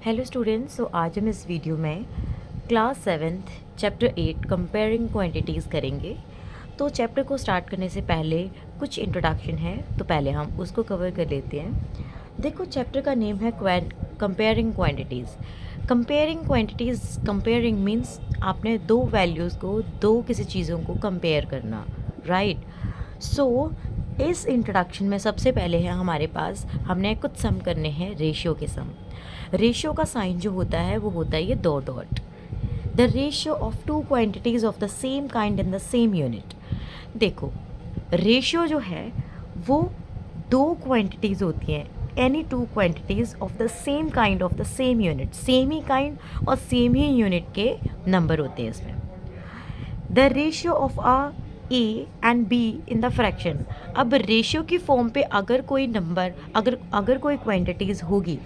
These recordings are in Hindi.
हेलो स्टूडेंट्स, तो आज हम इस वीडियो में class 7th chapter 8 comparing quantities करेंगे। तो चैप्टर को स्टार्ट करने से पहले कुछ इंट्रोडक्शन है, तो पहले हम उसको कवर कर लेते हैं। देखो, चैप्टर का नेम है कंपेयरिंग क्वांटिटीज़। कंपेयरिंग मीन्स आपने दो वैल्यूज़ को, दो किसी चीज़ों को कंपेयर करना, राइट। सो इस इंट्रोडक्शन में सबसे पहले है हमारे पास, हमने कुछ सम करने हैं, रेशियो के सम। रेशियो का साइन जो होता है वो होता है ये दो dot. The ratio of two quantities of the same kind in the same unit. देखो, रेशियो जो है वो दो क्वांटिटीज़ होती हैं, any two quantities of the same kind of the same unit, same ही काइंड और सेम ही यूनिट के नंबर होते हैं इसमें। The ratio of A and B in the fraction. अब रेशियो की फॉर्म पे अगर कोई नंबर, अगर कोई क्वांटिटीज़ होगी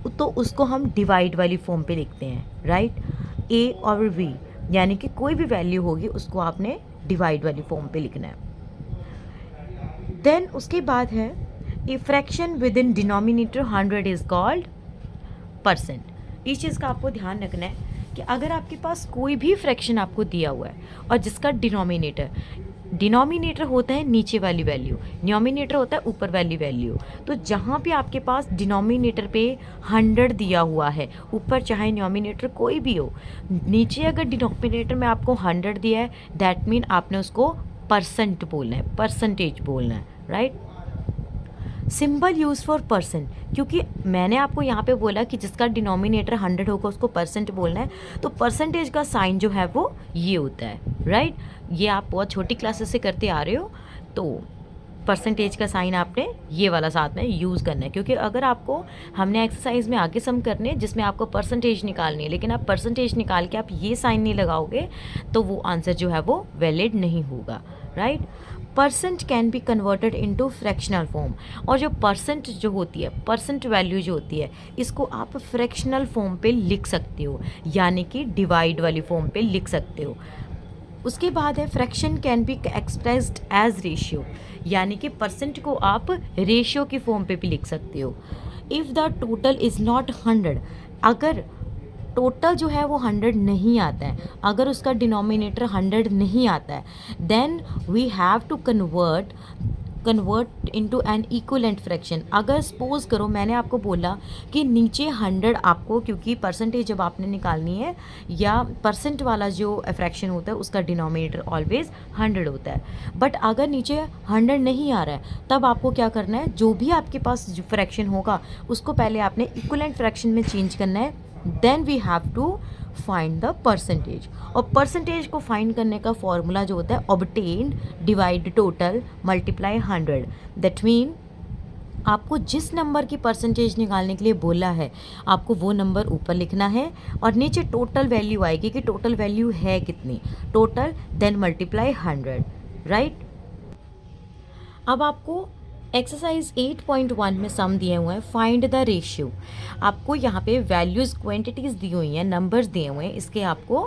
तो उसको हम डिवाइड वाली फॉर्म पे लिखते हैं, राइट। ए और बी यानी कि कोई भी वैल्यू होगी उसको आपने डिवाइड वाली फॉर्म पे लिखना है। देन उसके बाद है a fraction with in denominator 100 is called percent. इस चीज़ का आपको ध्यान रखना है कि अगर आपके पास कोई भी फ्रैक्शन आपको दिया हुआ है और जिसका डिनोमिनेटर होता है नीचे वाली वैल्यू, न्यूमरेटर होता है ऊपर वाली वैल्यू, तो जहाँ पे आपके पास डिनोमिनेटर पे 100 दिया हुआ है, ऊपर चाहे न्यूमरेटर कोई भी हो, नीचे अगर डिनोमिनेटर में आपको 100 दिया है, दैट मीन आपने उसको परसेंट बोलना है, परसेंटेज बोलना है, right. Symbol use for percent, क्योंकि मैंने आपको यहाँ पे बोला कि जिसका डिनोमिनेटर 100 होगा उसको परसेंट बोलना है, तो परसेंटेज का साइन जो है वो ये होता है, राइट। ये आप बहुत छोटी क्लासेस से करते आ रहे हो, तो परसेंटेज का साइन आपने ये वाला साथ में यूज़ करना है, क्योंकि अगर आपको, हमने एक्सरसाइज में आगे सम करने हैं जिसमें आपको परसेंटेज निकालनी है, लेकिन आप परसेंटेज निकाल के आप ये साइन नहीं लगाओगे तो वो आंसर जो है वो वैलिड नहीं होगा, right. Percent can be converted into fractional form, और जो परसेंट जो होती है, परसेंट वैल्यू जो होती है, इसको आप फ्रैक्शनल फॉर्म पे लिख सकते हो, यानी कि डिवाइड वाली फॉर्म पे लिख सकते हो। उसके बाद है fraction can be expressed as ratio, यानी कि परसेंट को आप रेशियो की फॉर्म पे भी लिख सकते हो। If the total is not 100, अगर टोटल जो है वो 100 नहीं आता है, अगर उसका डिनोमिनेटर 100 नहीं आता है, then we have to convert into an equivalent fraction. अगर सपोज करो मैंने आपको बोला कि नीचे 100 आपको, क्योंकि परसेंटेज जब आपने निकालनी है या परसेंट वाला जो फ्रैक्शन होता है उसका डिनोमिनेटर ऑलवेज 100 होता है, बट अगर नीचे 100 नहीं आ रहा है तब आपको क्या करना है, जो भी आपके पास जो फ्रैक्शन होगा उसको पहले आपने इक्विवेलेंट फ्रैक्शन में चेंज करना है, then we have to find the percentage. और परसेंटेज को फाइंड करने का फॉर्मूला जो होता है, obtained divide total multiply 100। That mean आपको जिस नंबर की परसेंटेज निकालने के लिए बोला है आपको वो नंबर ऊपर लिखना है और नीचे टोटल वैल्यू आएगी कि टोटल वैल्यू है कितनी, टोटल देन मल्टीप्लाई 100, राइट। अब आपको एक्सरसाइज 8.1 में सम दिए हुए हैं, फाइंड द रेशियो। आपको यहाँ पे वैल्यूज़, क्वांटिटीज़ दी हुई हैं, नंबर्स दिए हुए हैं, इसके आपको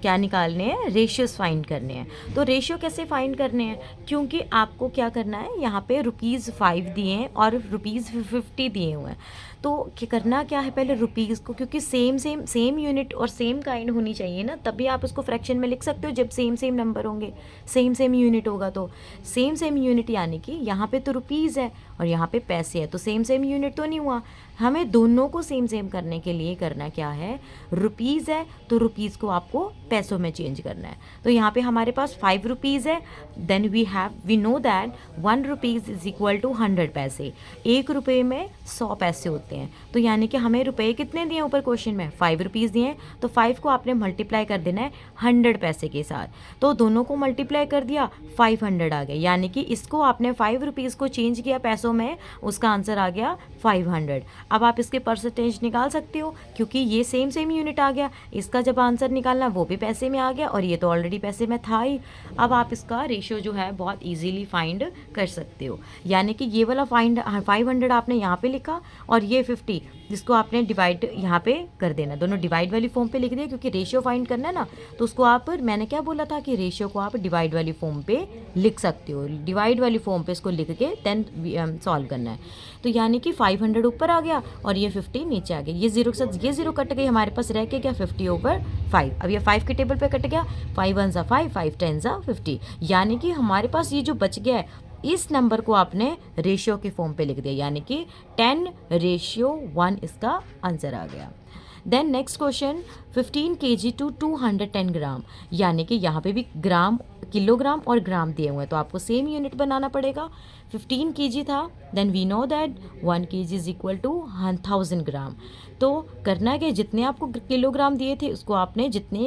क्या निकालने हैं, रेशियोज़ फाइंड करने हैं। तो रेशियो कैसे फाइंड करने हैं, क्योंकि आपको क्या करना है, यहाँ पे ₹5 दिए हैं और ₹50 दिए हुए हैं, तो करना क्या है, पहले रुपीज़ को, क्योंकि सेम यूनिट और सेम काइंड होनी चाहिए ना, तभी आप उसको फ्रैक्शन में लिख सकते हो। जब सेम नंबर होंगे, सेम यूनिट होगा, तो सेम यूनिट यानी कि यहाँ पे तो रुपीज़ है और यहाँ पे पैसे है, तो सेम यूनिट तो नहीं हुआ। हमें दोनों को सेम करने के लिए करना क्या है, रुपीज़ है तो रुपीज़ को आपको पैसों में चेंज करना है। तो यहाँ पे हमारे पास ₹5 है, then we know that ₹1 is equal to 100 पैसे। ₹1 में 100 पैसे होते हैं, तो यानी कि हमें रुपए कितने दिए ऊपर क्वेश्चन में, ₹5 दिए हैं, तो 5 को आपने मल्टीप्लाई कर देना है 100 पैसे के साथ, तो दोनों को मल्टीप्लाई कर दिया, 500 आ गया, यानी कि इसको आपने ₹5 को चेंज किया पैसों में, उसका आंसर आ गया 500। अब आप इसके परसेंटेज निकाल सकते हो, क्योंकि ये सेम यूनिट आ गया, इसका जब आंसर निकालना वो भी पैसे में आ गया और ये तो ऑलरेडी पैसे में था ही। अब आप इसका रेशियो जो है बहुत इजीली फाइंड कर सकते हो, यानी कि ये वाला 500 आपने यहाँ पे लिखा और ये 50 जिसको आपने डिवाइड यहाँ पे कर देना, दोनों डिवाइड वाली फॉर्म पे लिख दिया, क्योंकि रेशियो फाइंड करना है ना, तो उसको आप, मैंने क्या बोला था कि रेशियो को आप डिवाइड वाली फॉर्म पे लिख सकते हो, डिवाइड वाली फॉर्म पे इसको लिख के देन सॉल्व करना है। तो यानी कि 500 ऊपर आ गया और ये 50 नीचे आ गया। ये जीरो के साथ ये जीरो कट गई, हमारे पास रह के क्या 50/5। अब ये 5 के टेबल पे कट गया, 5 1 ज़ा 5, 5 10 ज़ा 50। यानी कि हमारे पास ये जो बच गया है, इस नंबर को आपने रेशियो के फॉर्म पे लिख दिया, यानी कि 10:1 इसका आंसर आ गया। Then next question, 15 kg to 210 gram, यानी कि यहाँ पे भी ग्राम, किलोग्राम और ग्राम दिए हुए हैं, तो आपको सेम यूनिट बनाना पड़ेगा। 15 kg था, then we know that 1 kg is equal to 1000 gram. तो करना है कि जितने आपको किलोग्राम दिए थे उसको आपने जितने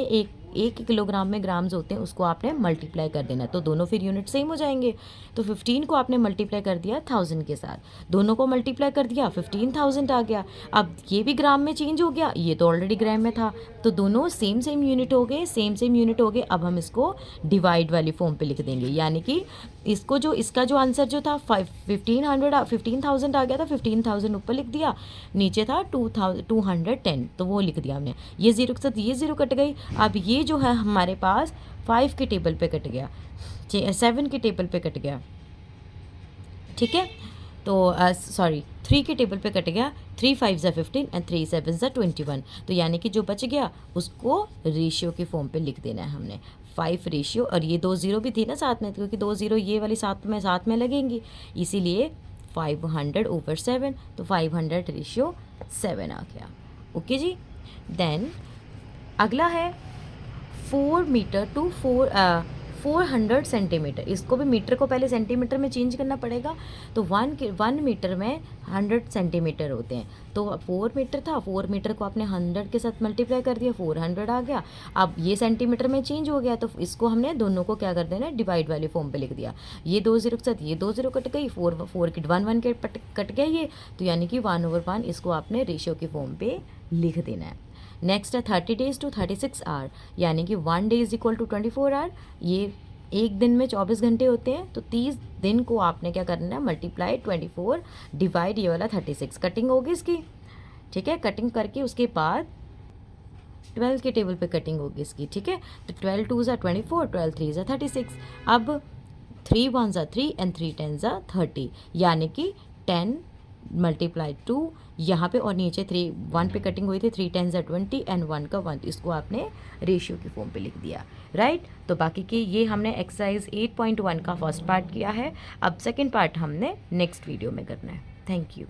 एक किलोग्राम में ग्राम्स होते हैं उसको आपने मल्टीप्लाई कर देना, तो दोनों फिर यूनिट सेम हो जाएंगे। तो 15 को आपने मल्टीप्लाई कर दिया 1000 के साथ, दोनों को मल्टीप्लाई कर दिया 15,000 आ गया। अब ये भी ग्राम में चेंज हो गया, ये तो ऑलरेडी ग्राम में था, तो दोनों सेम यूनिट हो गए, सेम यूनिट हो गए। अब हम इसको डिवाइड वाली फॉर्म पे लिख देंगे, यानी कि इसको जो इसका जो आंसर जो था 15,000 आ गया था, 15,000 ऊपर लिख दिया, नीचे था 210, तो वो लिख दिया हमने। ये जीरो के साथ ये जीरो कट गई। अब ये जो है हमारे पास 5 के टेबल पे कट गया, 7 के टेबल पे कट गया, ठीक है। तो सॉरी 3 के टेबल पे कट गया, 3 5 ज़ा 15 एंड 3 7 ज़ा 21। तो यानी कि जो बच गया उसको रेशियो के फॉर्म पे लिख देना है हमने, 5 रेशियो, और ये 2 ज़ीरो भी थी ना साथ में, क्योंकि 2 ज़ीरो ये वाली साथ में लगेंगी, इसीलिए 500/7, तो 500:7 आ गया। ओके जी। देन अगला है 4 मीटर टू 400 सेंटीमीटर। इसको भी मीटर को पहले सेंटीमीटर में चेंज करना पड़ेगा। तो 1 मीटर में 100 सेंटीमीटर होते हैं। तो 4 मीटर था, 4 मीटर को आपने 100 के साथ मल्टीप्लाई कर दिया, 400 आ गया। अब ये सेंटीमीटर में चेंज हो गया, तो इसको हमने दोनों को क्या कर देना है, डिवाइड वाली फॉर्म पे लिख दिया। ये 2 जीरो के साथ ये 2 जीरो कट गई, 4 के 1 के कट गया ये, तो यानी कि 1/1 इसको आपने रेशियो की फॉर्म पे लिख देना है। नेक्स्ट है 30 days टू 36 आवर, यानी कि 1 day is equal to 24 hour. ये एक दिन में 24 घंटे होते हैं, तो 30 दिन को आपने क्या करना है, मल्टीप्लाई 24 डिवाइड ये वाला 36, कटिंग होगी इसकी, ठीक है। कटिंग करके उसके बाद 12 के टेबल पे कटिंग होगी इसकी, ठीक है। तो 12 2 ज़ा 24, 12 3 ज़ा 36। अब 3 1 ज़ा 3 एंड 3 10 ज़ा 30, यानी कि 10 मल्टीप्लाई 2 यहाँ पे, और नीचे 3 1 पे कटिंग हुई थी, 3 10 ज़ा 20 एंड 1 का 1, इसको आपने रेशियो की फॉर्म पे लिख दिया, राइट। तो बाकी की ये हमने एक्सरसाइज 8.1 का फर्स्ट पार्ट किया है। अब सेकंड पार्ट हमने नेक्स्ट वीडियो में करना है। Thank you.